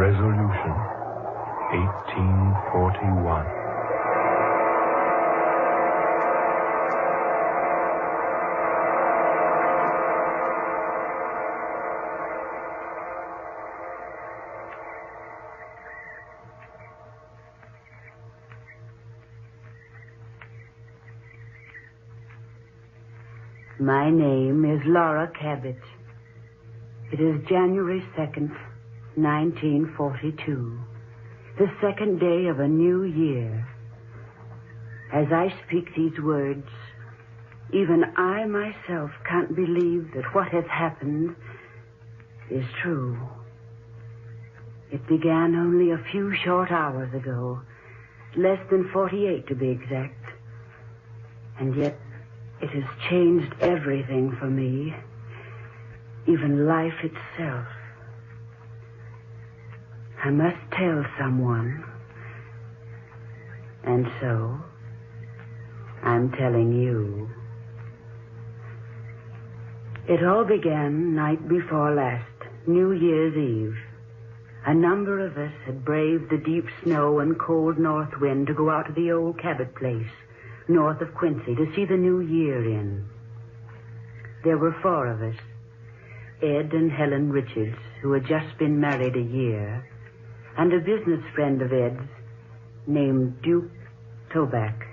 Resolution 1841. My name is Laura Cabot. It is January 2nd, 1942, the second day of a new year. As I speak these words, even I myself can't believe that what has happened is true. It began only a few short hours ago, less than 48 to be exact. And yet, it has changed everything for me, even life itself. I must tell someone. And so, I'm telling you. It all began night before last, New Year's Eve. A number of us had braved the deep snow and cold north wind to go out to the old Cabot place, north of Quincy, to see the new year in. There were 4 of us, Ed and Helen Richards, who had just been married a year, and a business friend of Ed's named Duke Toback.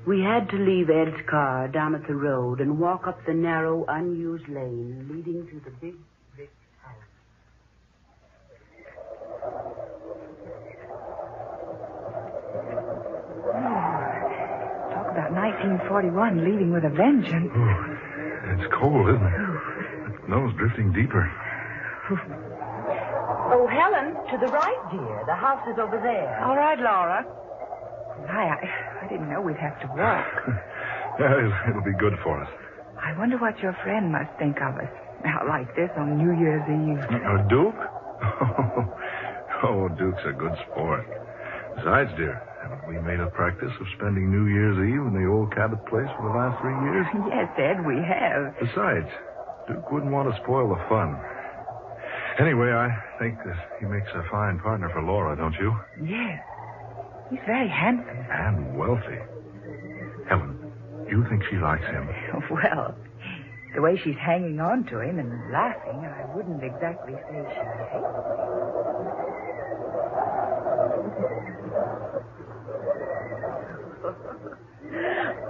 We had to leave Ed's car down at the road and walk up the narrow, unused lane leading to the big brick house. Talk about 1941 leaving with a vengeance. Oh, it's cold, isn't it? The snow's drifting deeper. Oh, Helen, to the right, dear. The house is over there. All right, Laura. I didn't know we'd have to walk. Yeah, it'll be good for us. I wonder what your friend must think of us out like this on New Year's Eve. Duke? Oh, Duke's a good sport. Besides, dear, haven't we made a practice of spending New Year's Eve in the old Cabot place for the last 3 years? Yes, Ed, we have. Besides, Duke wouldn't want to spoil the fun. Anyway, I think that he makes a fine partner for Laura, don't you? Yes. He's very handsome. And wealthy. Helen, you think she likes him? Well, the way she's hanging on to him and laughing, I wouldn't exactly say she hates him.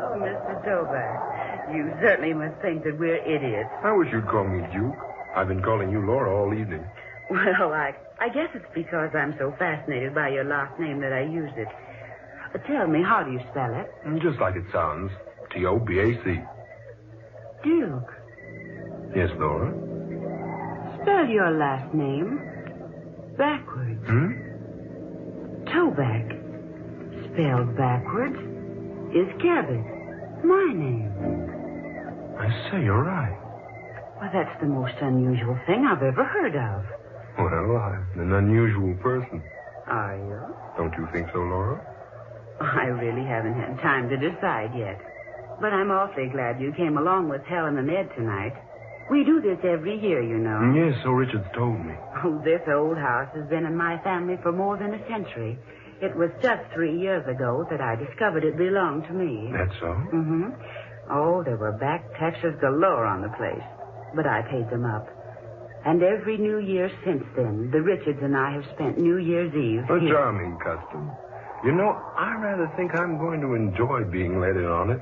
Oh, Mr. Toback, you certainly must think that we're idiots. I wish you'd call me Duke. I've been calling you Laura all evening. Well, I guess it's because I'm so fascinated by your last name that I use it. Tell me, how do you spell it? Just like it sounds. T-O-B-A-C. Duke. Yes, Laura? Spell your last name backwards. Toback, spelled backwards, is Cabot. My name. I say, you're right. Well, that's the most unusual thing I've ever heard of. Well, I'm an unusual person. Are you? Don't you think so, Laura? I really haven't had time to decide yet. But I'm awfully glad you came along with Helen and Ed tonight. We do this every year, you know. Yes, so Richards told me. Oh, this old house has been in my family for more than a century. It was just 3 years ago that I discovered it belonged to me. That's so? Mm-hmm. Oh, there were back taxes galore on the place. But I paid them up. And every New Year since then, the Richards and I have spent New Year's Eve A here. charming custom. You know, I rather think I'm going to enjoy being let in on it.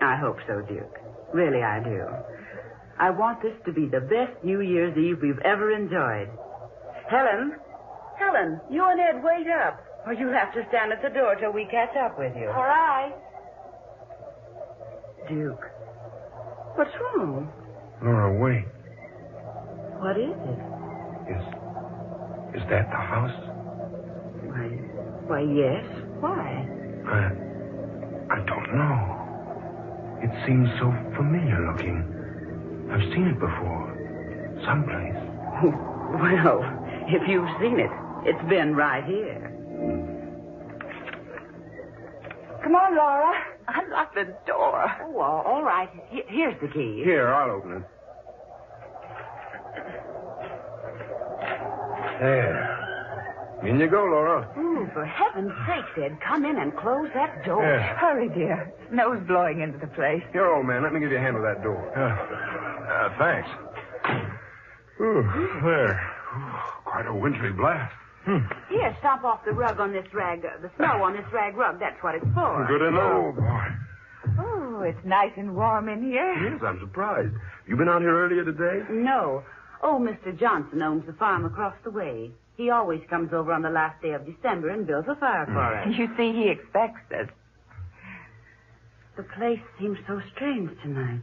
I hope so, Duke. Really, I do. I want this to be the best New Year's Eve we've ever enjoyed. Helen, you and Ed wait up, or you'll have to stand at the door till we catch up with you. All right. Duke, what's wrong? Laura, wait. What is it? Is that the house? Why, yes. Why? I don't know. It seems so familiar looking. I've seen it before. Someplace. Well, if you've seen it, it's been right here. Come on, Laura. Unlock the door. Oh, all right. Here's the key. Here, I'll open it. There. In you go, Laura. Ooh, for heaven's sake, Ed, come in and close that door. Yeah. Hurry, dear. Snow's blowing into the place. Here, old man, let me give you a hand with that door. Thanks. Ooh, there. Quite a wintry blast. Here, stop off the rug on this rag, the snow on this rag rug. That's what it's for. Good to know. Oh, boy. Oh, it's nice and warm in here. Yes, I'm surprised. You been out here earlier today? No. Oh, Mr. Johnson owns the farm across the way. He always comes over on the last day of December and builds a fire for us. You see, he expects us. The place seems so strange tonight.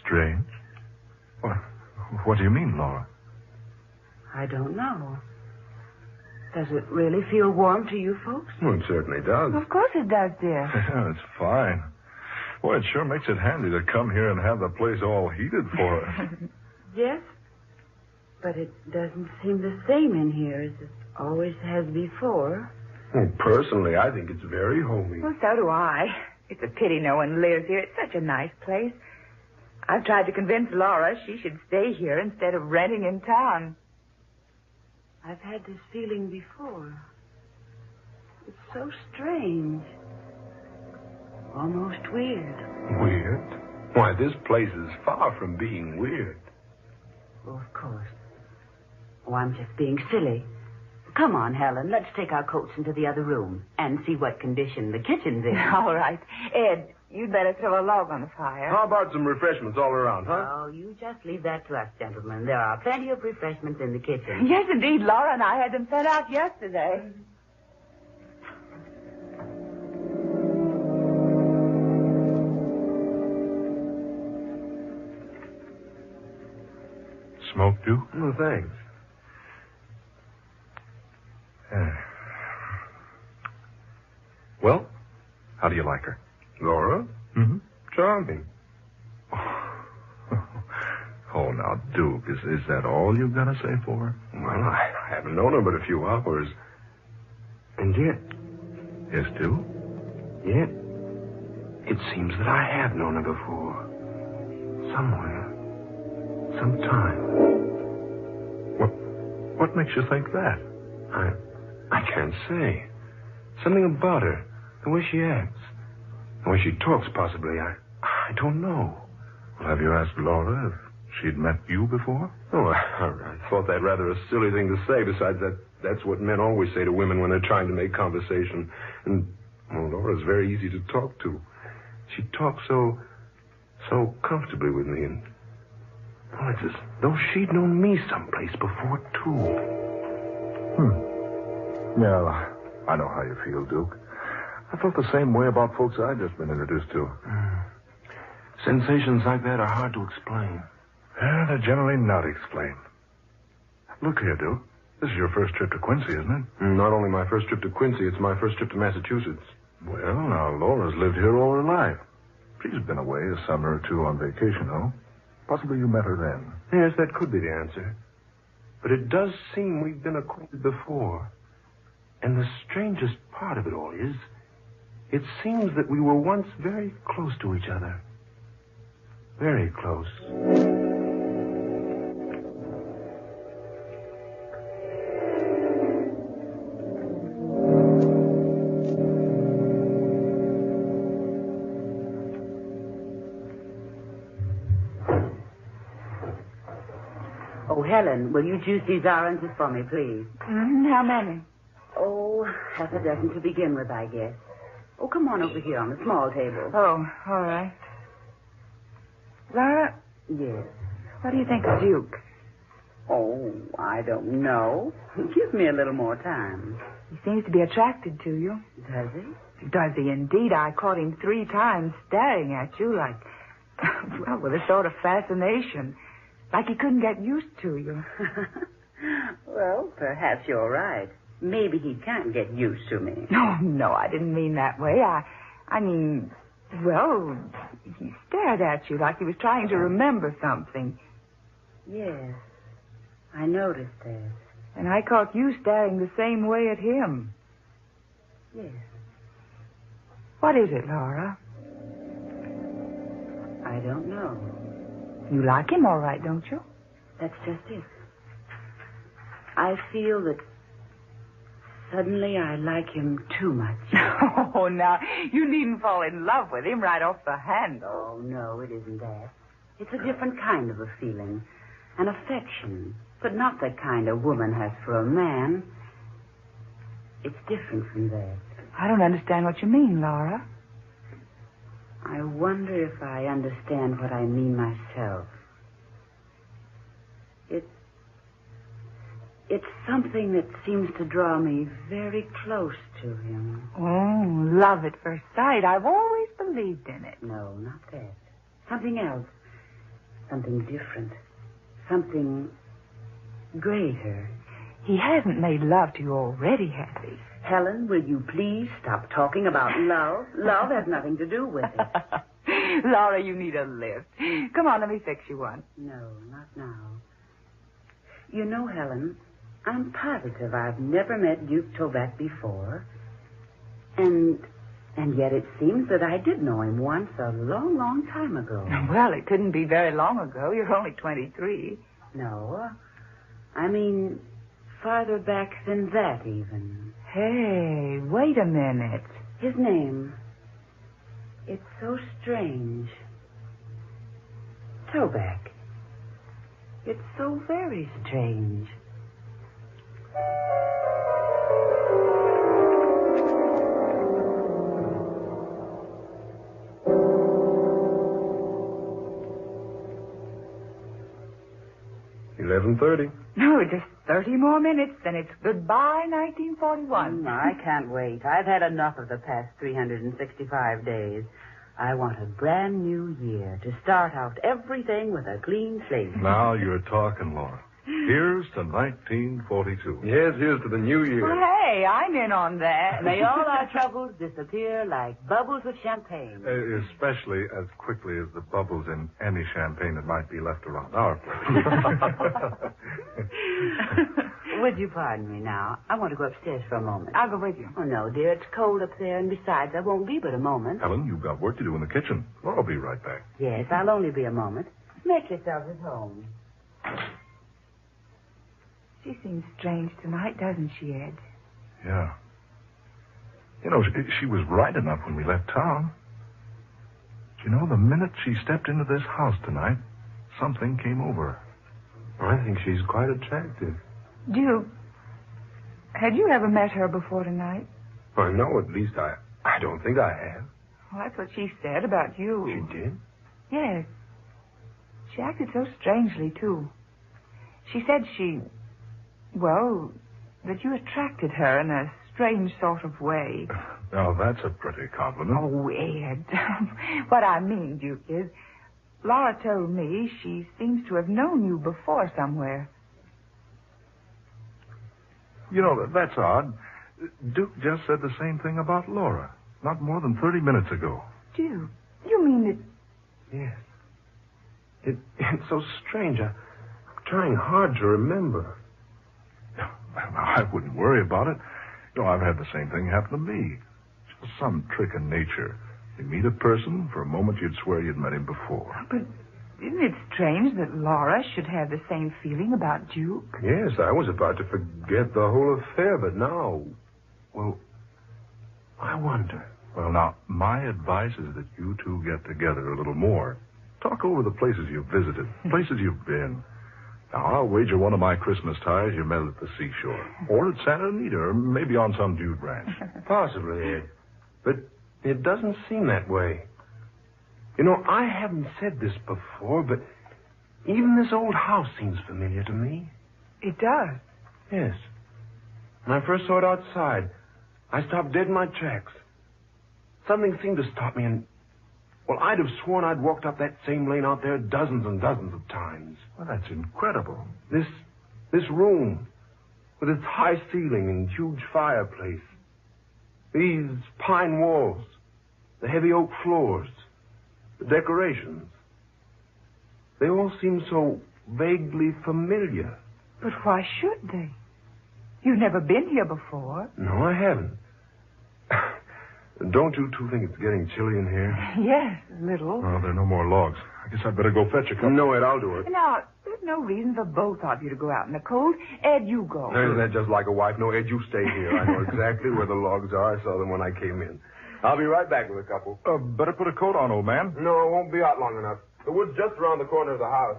Strange? What do you mean, Laura? I don't know. Does it really feel warm to you folks? Well, it certainly does. Of course it does, dear. Yeah, it's fine. Boy, it sure makes it handy to come here and have the place all heated for us. Yes, but it doesn't seem the same in here as it always has before. Well, personally, I think it's very homey. Well, so do I. It's a pity no one lives here. It's such a nice place. I've tried to convince Laura she should stay here instead of renting in town. I've had this feeling before. It's so strange. Almost weird. Weird? Why, this place is far from being weird. Oh, of course. Oh, I'm just being silly. Come on, Helen. Let's take our coats into the other room and see what condition the kitchen's in. All right. Ed, you'd better throw a log on the fire. How about some refreshments all around, huh? Oh, you just leave that to us, gentlemen. There are plenty of refreshments in the kitchen. Yes, indeed. Laura and I had them sent out yesterday. Smoke, Duke? No, thanks. Well, how do you like her? Laura? Mm-hmm. Charming. Oh, now, Duke, is that all you've got to say for her? Well, I haven't known her but a few hours. And yet, Yes, Duke? yet, it seems that I have known her before. Somewhere. Sometime. What makes you think that? I can't say. Something about her. The way she acts. The way she talks, possibly. I don't know. Well, have you asked Laura if she'd met you before? Oh, I thought that rather a silly thing to say. Besides, that's what men always say to women when they're trying to make conversation. And, well, Laura's very easy to talk to. She talks so comfortably with me. And, well, it's as though she'd known me someplace before, too. Well, I know how you feel, Duke. I felt the same way about folks I've just been introduced to. Sensations like that are hard to explain. Yeah, they're generally not explained. Look here, Duke. This is your first trip to Quincy, isn't it? Not only my first trip to Quincy, it's my first trip to Massachusetts. Well, now, Laura's lived here all her life. She's been away a summer or two on vacation, though. Possibly you met her then. Yes, that could be the answer. But it does seem we've been acquainted before. And the strangest part of it all is, it seems that we were once very close to each other. Very close. Oh, Helen, will you juice these oranges for me, please? How many? Oh, half a dozen to begin with, I guess. Oh, come on over here on the small table. Oh, all right. Laura, Yes. what do you think of Duke? Oh, I don't know. Give me a little more time. He seems to be attracted to you. Does he? Does he indeed? I caught him 3 times staring at you like, well, with a sort of fascination. Like he couldn't get used to you. Well, perhaps you're right. Maybe he can't get used to me. No, I didn't mean that way. I mean, well, he stared at you like he was trying to remember something. Yes, I noticed that. And I caught you staring the same way at him. Yes. What is it, Laura? I don't know. You like him all right, don't you? That's just it. I feel that suddenly I like him too much. Oh, now, you needn't fall in love with him right off the handle. Oh, no, it isn't that. It's a different kind of a feeling. An affection. But not the kind a woman has for a man. It's different from that. I don't understand what you mean, Laura. I wonder if I understand what I mean myself. It's something that seems to draw me very close to him. Oh, love at first sight. I've always believed in it. No, not that. Something else. Something different. Something greater. He hasn't made love to you already, has he? Helen, will you please stop talking about love? Love has nothing to do with it. Laura, you need a lift. Come on, let me fix you one. No, not now. You know, Helen, I'm positive I've never met Duke Toback before. And yet it seems that I did know him once a long, long time ago. Well, it couldn't be very long ago. You're only 23. No, I mean farther back than that, even. Hey, wait a minute. His name. It's so strange. Toback. It's so very strange. $11:30. No, just 30 more minutes, then it's goodbye 1941. I can't wait. I've had enough of the past 365 days. I want a brand new year to start out everything with a clean slate. Now you're talking, Laura. Here's to 1942. Yes, here's to the new year. Well, hey, I'm in on that. May all our troubles disappear like bubbles of champagne. Especially as quickly as the bubbles in any champagne that might be left around our place. Would you pardon me now? I want to go upstairs for a moment. I'll go with you. Oh, no, dear. It's cold up there, and besides, I won't be but a moment. Helen, you've got work to do in the kitchen. Laura'll be right back. Yes, I'll only be a moment. Make yourself at home. She seems strange tonight, doesn't she, Ed? Yeah. You know, she was right enough when we left town. You know, the minute she stepped into this house tonight, something came over her. I think she's quite attractive. Duke, had you ever met her before tonight? I know, at least I don't think I have. Well, that's what she said about you. She did? Yes. She acted so strangely, too. She said that you attracted her in a strange sort of way. Now, that's a pretty compliment. Oh, Ed. What I mean, Duke, is Laura told me she seems to have known you before somewhere. You know, that's odd. Duke just said the same thing about Laura, not more than 30 minutes ago. Duke, you mean that... Yes. It's so strange. I'm trying hard to remember. I wouldn't worry about it. You know, I've had the same thing happen to me. Just some trick in nature. You meet a person, for a moment you'd swear you'd met him before. But isn't it strange that Laura should have the same feeling about Duke? Yes, I was about to forget the whole affair, but now... Well, I wonder. Well, now, my advice is that you two get together a little more. Talk over the places you've visited, places you've been. Now, I'll wager one of my Christmas ties you met at the seashore. Or at Santa Anita, or maybe on some dude ranch. Possibly, Ed. But it doesn't seem that way. You know, I haven't said this before, but even this old house seems familiar to me. It does. Yes. When I first saw it outside, I stopped dead in my tracks. Something seemed to stop me, and... Well, I'd have sworn I'd walked up that same lane out there dozens and dozens of times. Well, that's incredible. This room, with its high ceiling and huge fireplace. These pine walls, the heavy oak floors, the decorations. They all seem so vaguely familiar. But why should they? You've never been here before. No, I haven't. Don't you two think it's getting chilly in here? Yes, a little. Oh, there are no more logs. I guess I'd better go fetch a couple. No, Ed, I'll do it. Now, There's no reason for both of you to go out in the cold. Ed, you go. Isn't that just like a wife? No, Ed, you stay here. I know exactly where the logs are. I saw them when I came in. I'll be right back with a couple. Better put a coat on, old man. No, it won't be out long enough. The wood's just around the corner of the house.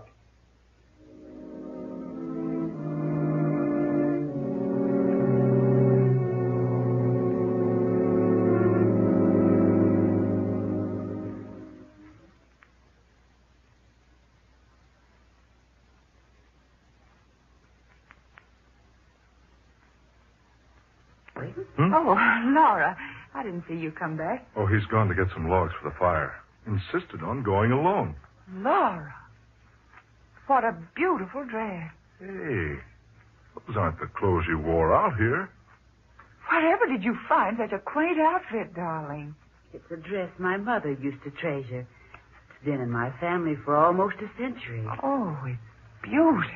Oh, Laura, I didn't see you come back. Oh, he's gone to get some logs for the fire. Insisted on going alone. Laura, what a beautiful dress. Hey, those aren't the clothes you wore out here. Wherever did you find such a quaint outfit, darling? It's a dress my mother used to treasure. It's been in my family for almost a century. Oh, it's beautiful.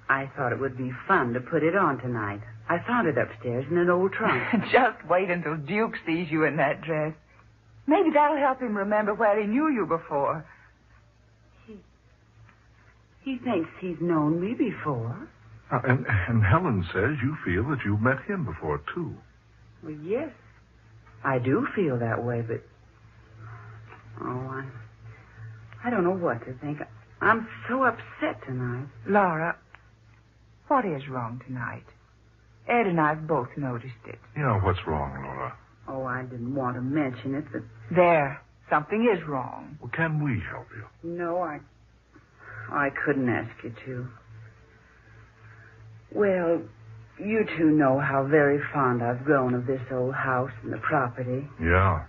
I thought it would be fun to put it on tonight. I found it upstairs in an old trunk. Just wait until Duke sees you in that dress. Maybe that'll help him remember where he knew you before. He thinks he's known me before. And Helen says you feel that you've met him before, too. Well, yes. I do feel that way, but... Oh, I don't know what to think. I'm so upset tonight. Laura, what is wrong tonight? Ed and I've both noticed it. You know what's wrong, Laura? Oh, I didn't want to mention it, but... There. Something is wrong. Well, can we help you? No, I couldn't ask you to. Well, you two know how very fond I've grown of this old house and the property. Yeah.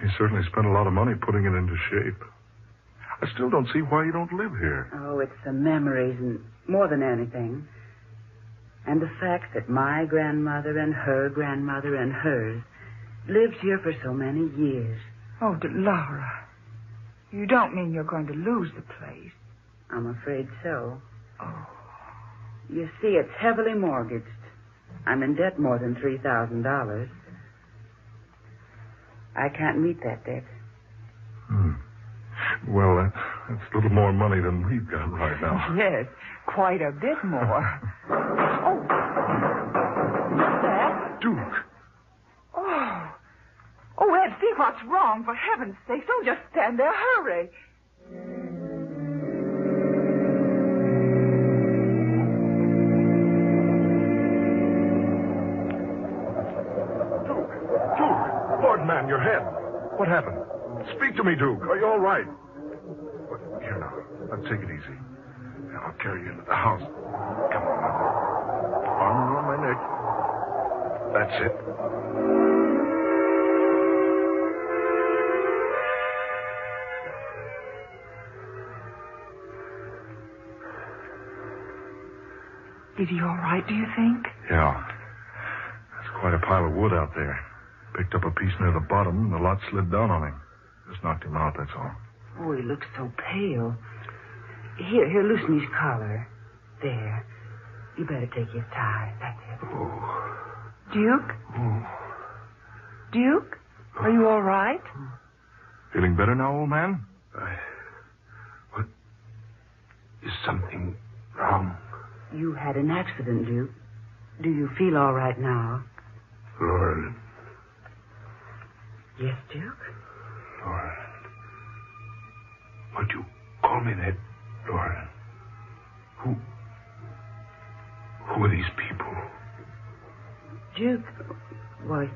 He certainly spent a lot of money putting it into shape. I still don't see why you don't live here. Oh, it's the memories and more than anything. And the fact that my grandmother and her grandmother and hers lived here for so many years. Oh, Laura, you don't mean you're going to lose the place? I'm afraid so. Oh. You see, it's heavily mortgaged. I'm in debt more than $3,000. I can't meet that debt. Well, that's a little more money than we've got right now. Yes, quite a bit more. Oh. What's that? Duke. Oh, Ed, see what's wrong. For heaven's sake, don't just stand there. Hurry. Duke! Lord, man, your head. What happened? Speak to me, Duke. Are you all right? Here now. Let's take it easy. I'll carry you into the house. Come on now. Arm around my neck. That's it. Is he all right, do you think? Yeah. There's quite a pile of wood out there. Picked up a piece near the bottom, and the lot slid down on him. Just knocked him out, that's all. Oh, he looks so pale. Here, loosen his collar. There. You better take his tie. That's it. Oh. Duke? Oh. Duke? Are you all right? Feeling better now, old man? What? Is something wrong? You had an accident, Duke. Do you feel all right now? Lord. Yes, Duke? Lord. Would you call me that, Lord? Who are these people? Duke, why,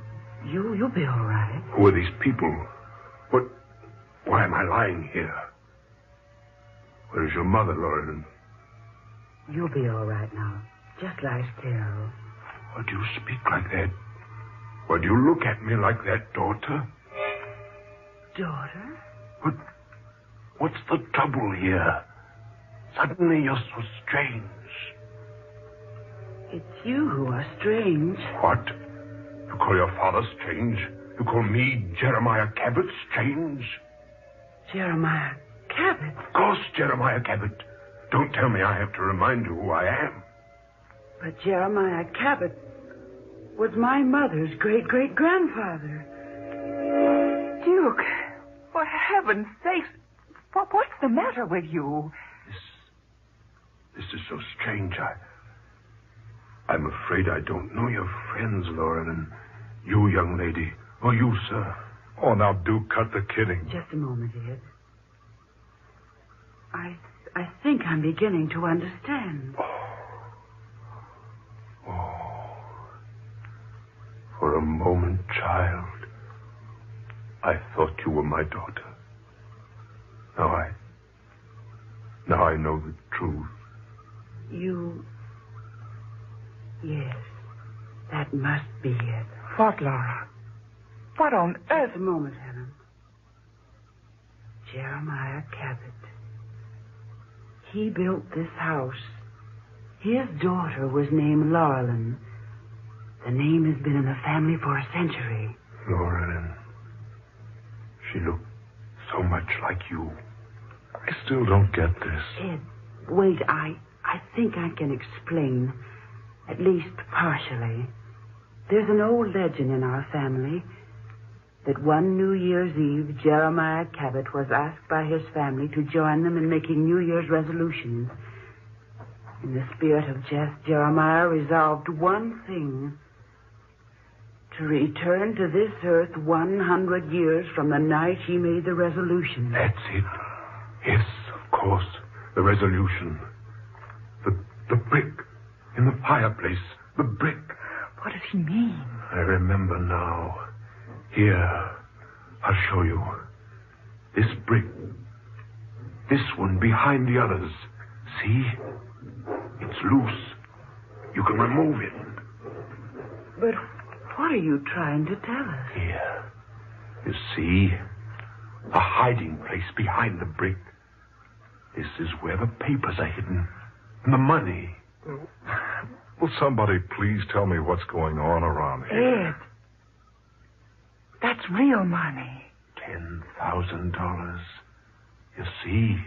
you'll be all right. Who are these people? Why am I lying here? Where's your mother, Lord? You'll be all right now. Just lie still. Why do you speak like that? Why do you look at me like that, daughter? Daughter? What's the trouble here? Suddenly you're so strange. It's you who are strange. What? You call your father strange? You call me, Jeremiah Cabot, strange? Jeremiah Cabot? Of course, Jeremiah Cabot. Don't tell me I have to remind you who I am. But Jeremiah Cabot was my mother's great-great-grandfather. Duke, for heaven's sakes, what's the matter with you? This is so strange. I'm afraid I don't know your friends, Lauren, and you, young lady. Or you, sir. Oh, now, Duke, cut the kidding. Just a moment, Ed. I think I'm beginning to understand. Oh. For a moment, child, I thought you were my daughter. Now I know the truth. You... Yes, that must be it. What, Laura? What on earth? Just a moment, Helen. Jeremiah Cabot. He built this house. His daughter was named Laurelyn. The name has been in the family for a century. Laurelyn. She looked so much like you. I still don't get this. Ed, wait, I think I can explain, at least partially. There's an old legend in our family that one New Year's Eve, Jeremiah Cabot was asked by his family to join them in making New Year's resolutions. In the spirit of jest, Jeremiah resolved one thing: to return to this earth 100 years from the night he made the resolution. That's it. Yes, of course. The resolution. The brick in the fireplace. The brick. What does he mean? I remember now. Here, I'll show you. This brick. This one behind the others. See? It's loose. You can remove it. But what are you trying to tell us? Here. You see? A hiding place behind the brick. This is where the papers are hidden. And the money. Will somebody please tell me what's going on around here? Ed. That's real money. $10,000. You see?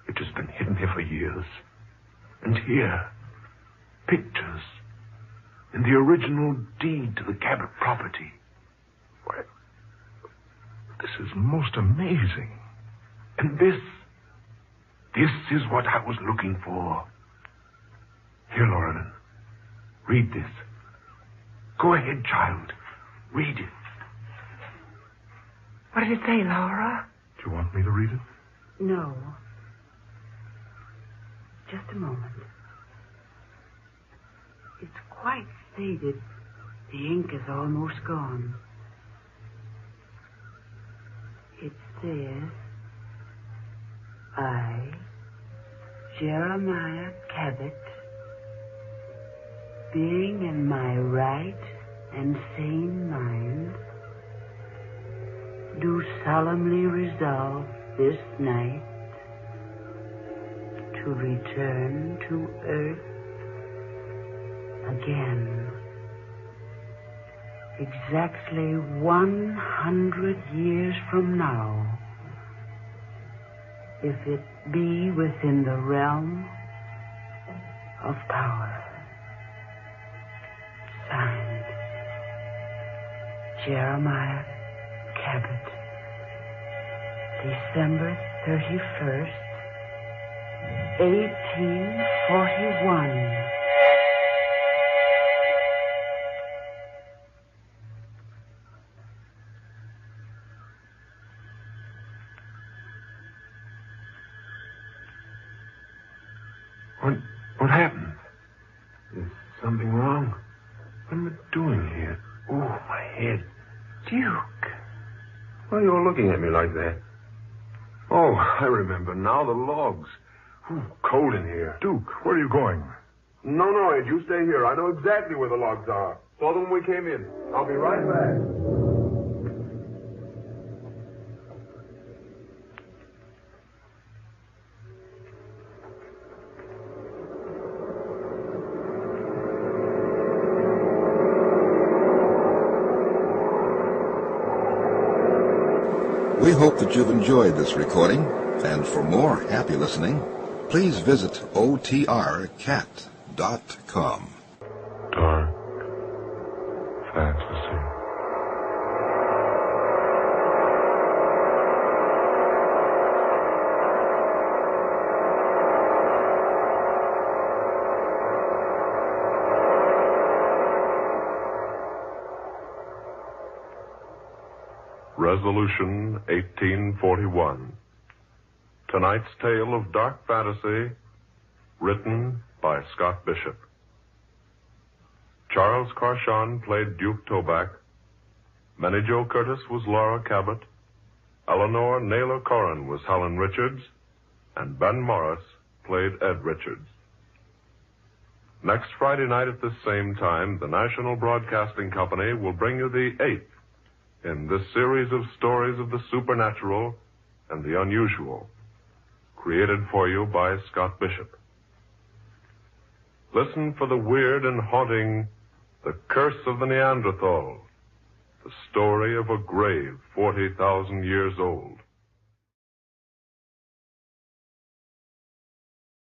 It has been hidden here for years. And here, pictures. In the original deed to the Cabot property. Why, this is most amazing. And this is what I was looking for. Here, Lauren, read this. Go ahead, child. Read it. What did it say, Laura? Do you want me to read it? No. Just a moment. It's quite faded. The ink is almost gone. It says, I, Jeremiah Cabot, being in my right and sane mind, do solemnly resolve this night to return to earth again. Exactly 100 years from now, if it be within the realm of power. Signed, Jeremiah Cabot. December 31st, 1841. What happened? Is something wrong? What am I doing here? Oh, my head. Duke. Why are you all looking at me like that? Oh, I remember now, the logs. Ooh, cold in here. Duke, where are you going? No, Ed, you stay here. I know exactly where the logs are. Saw them when we came in. I'll be right back. We hope that you've enjoyed this recording, and for more happy listening, please visit otrcat.com. Dark fantasy. Resolution 1841. Tonight's tale of dark fantasy, written by Scott Bishop. Charles Carshon played Duke Toback. Minnie Jo Curtis was Laura Cabot. Eleanor Naylor Corrin was Helen Richards. And Ben Morris played Ed Richards. Next Friday night at this same time, the National Broadcasting Company will bring you the 8th in this series of stories of the supernatural and the unusual, created for you by Scott Bishop. Listen for the weird and haunting The Curse of the Neanderthal, the story of a grave 40,000 years old.